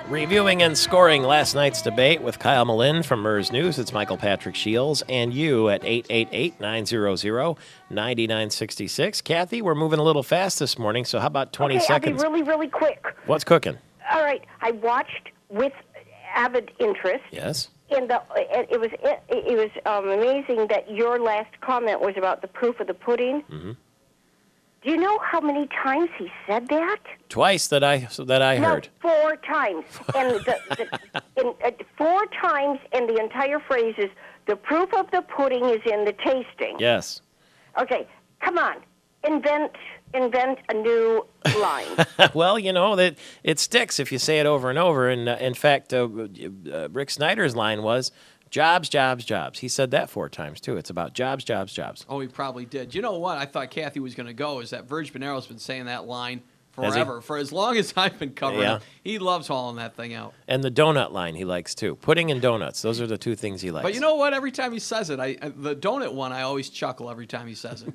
Reviewing and scoring last night's debate with Kyle Melinn from MERS News. It's Michael Patrick Shields and you at 888-900-9966. Kathy, we're moving a little fast this morning, so how about 20 seconds? I'll be really, really quick. What's cooking? All right. I watched with avid interest. Yes. It was amazing that your last comment was about the proof of the pudding. Mm-hmm. Do you know how many times he said that? Twice that I heard. No, 4 times. And 4 times, and the entire phrase is, the proof of the pudding is in the tasting. Yes. Okay, come on. Invent a new line. Well, you know, that it sticks if you say it over and over. And in fact, Rick Snyder's line was, jobs, jobs, jobs. He said that 4 times, too. It's about jobs, jobs, jobs. Oh, he probably did. You know what? I thought Kathy was going to go is that Virg Bonero's been saying that line forever. For as long as I've been covering him. He loves hauling that thing out. And the donut line he likes, too. Pudding and donuts. Those are the 2 things he likes. But you know what? Every time he says it, the donut one, I always chuckle every time he says it.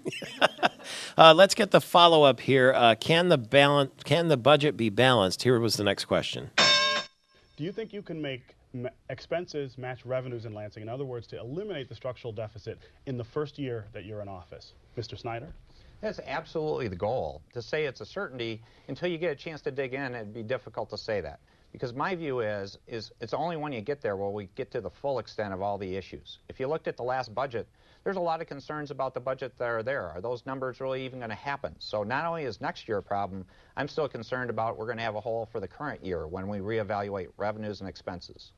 Let's get the follow-up here. Can the budget be balanced? Here was the next question. Do you think you can make expenses match revenues in Lansing? In other words, to eliminate the structural deficit in the first year that you're in office? Mr. Snyder? That's absolutely the goal. To say it's a certainty, until you get a chance to dig in, it'd be difficult to say that. Because my view is it's only when you get there will we get to the full extent of all the issues. If you looked at the last budget, there's a lot of concerns about the budget that are there. Are those numbers really even going to happen? So not only is next year a problem, I'm still concerned about we're going to have a hole for the current year when we reevaluate revenues and expenses.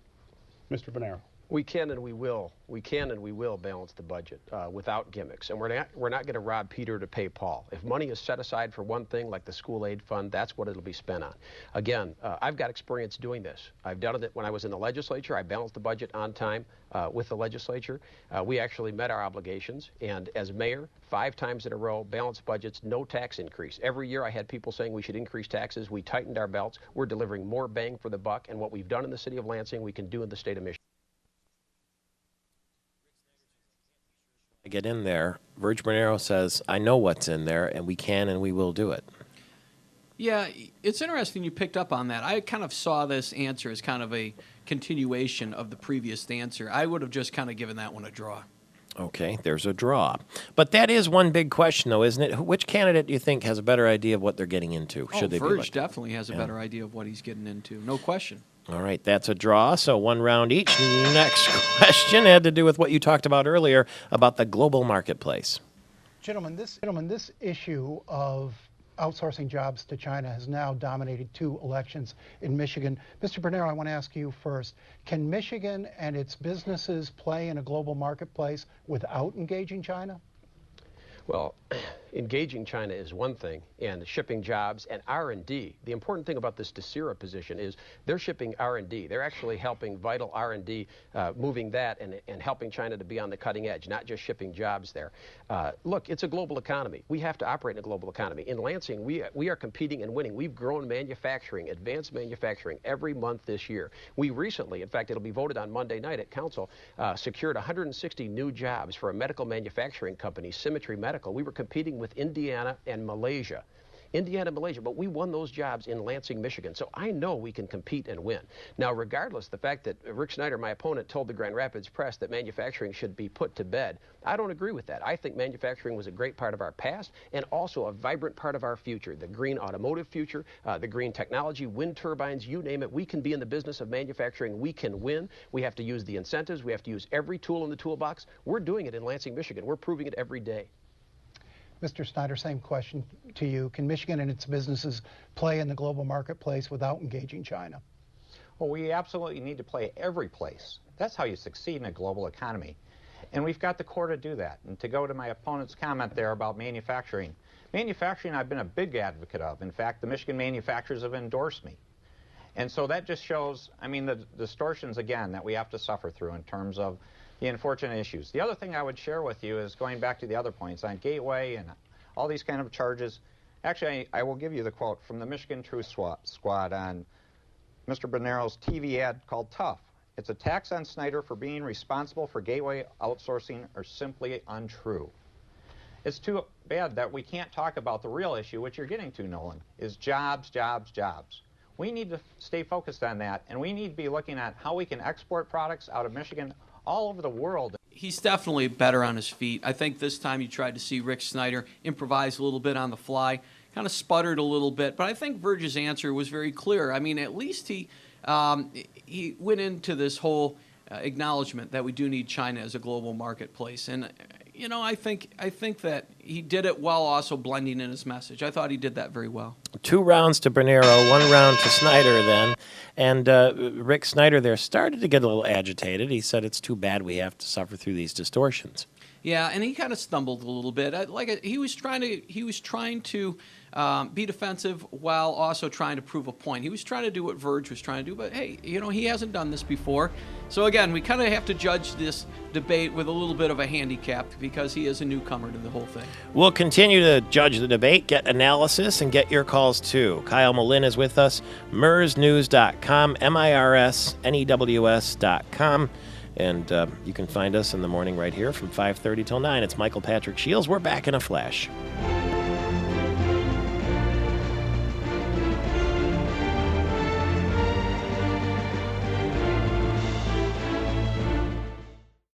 Mr. Bonero. We can and we will. We can and we will balance the budget without gimmicks. And we're not going to rob Peter to pay Paul. If money is set aside for one thing, like the school aid fund, that's what it'll be spent on. Again, I've got experience doing this. I've done it when I was in the legislature. I balanced the budget on time with the legislature. We actually met our obligations. And as mayor, 5 times in a row, balanced budgets, no tax increase. Every year I had people saying we should increase taxes. We tightened our belts. We're delivering more bang for the buck. And what we've done in the city of Lansing, we can do in the state of Michigan. Get in there. Virg Bonero says, I know what's in there, and we can and we will do it. Yeah, it's interesting you picked up on that. I kind of saw this answer as kind of a continuation of the previous answer. I would have just kind of given that one a draw. Okay, there's a draw. But that is one big question, though, isn't it? Which candidate do you think has a better idea of what they're getting into? Should they be Virg definitely has a better idea of what he's getting into. No question. All right, that's a draw, so 1 round each. Next question had to do with what you talked about earlier about the global marketplace. Gentlemen, this issue of outsourcing jobs to China has now dominated 2 elections in Michigan. Mr. Bonero, I want to ask you first, can Michigan and its businesses play in a global marketplace without engaging China? Well, engaging China is one thing, and shipping jobs and R&D. The important thing about this DESIRA position is they're shipping R&D. They're actually helping vital R&D, moving that and helping China to be on the cutting edge, not just shipping jobs there. Look, it's a global economy. We have to operate in a global economy. In Lansing, we are competing and winning. We've grown manufacturing, advanced manufacturing, every month this year. We recently, in fact, it'll be voted on Monday night at Council, secured 160 new jobs for a medical manufacturing company, Symmetry Medical. We were competing with Indiana and Malaysia. But we won those jobs in Lansing, Michigan. So I know we can compete and win. Now, regardless, the fact that Rick Snyder, my opponent, told the Grand Rapids Press that manufacturing should be put to bed, I don't agree with that. I think manufacturing was a great part of our past and also a vibrant part of our future. The green automotive future, the green technology, wind turbines, you name it. We can be in the business of manufacturing. We can win. We have to use the incentives. We have to use every tool in the toolbox. We're doing it in Lansing, Michigan. We're proving it every day. Mr. Snyder, same question to you. Can Michigan and its businesses play in the global marketplace without engaging China? Well, we absolutely need to play every place. That's how you succeed in a global economy. And we've got the core to do that. And to go to my opponent's comment there about manufacturing. Manufacturing I've been a big advocate of. In fact, the Michigan manufacturers have endorsed me. And so that just shows, I mean, the distortions, again, that we have to suffer through in terms of the unfortunate issues. The other thing I would share with you is going back to the other points on Gateway and all these kind of charges. Actually, I will give you the quote from the Michigan Truth Squad on Mr. Bonero's TV ad called Tough. It's a tax on Snyder for being responsible for Gateway outsourcing are simply untrue. It's too bad that we can't talk about the real issue, which you're getting to, Nolan, is jobs, jobs, jobs. We need to stay focused on that, and we need to be looking at how we can export products out of Michigan all over the world. He's definitely better on his feet. I think this time you tried to see Rick Snyder improvise a little bit on the fly, kind of sputtered a little bit, but I think Verge's answer was very clear. I mean, at least he went into this whole acknowledgement that we do need China as a global marketplace. And, you know, I think that he did it while also blending in his message. I thought he did that very well. 2 rounds to Bernero, 1 round to Snyder then. And Rick Snyder there started to get a little agitated. He said it's too bad we have to suffer through these distortions. Yeah, and he kind of stumbled a little bit. He was trying to be defensive while also trying to prove a point. He was trying to do what Verge was trying to do, but hey, you know, he hasn't done this before. So again, we kind of have to judge this debate with a little bit of a handicap because he is a newcomer to the whole thing. We'll continue to judge the debate, get analysis, and get your calls too. Kyle Melinn is with us, mirsnews.com, mirsnews.com. And you can find us in the morning right here from 5:30 till 9. It's Michael Patrick Shields. We're back in a flash.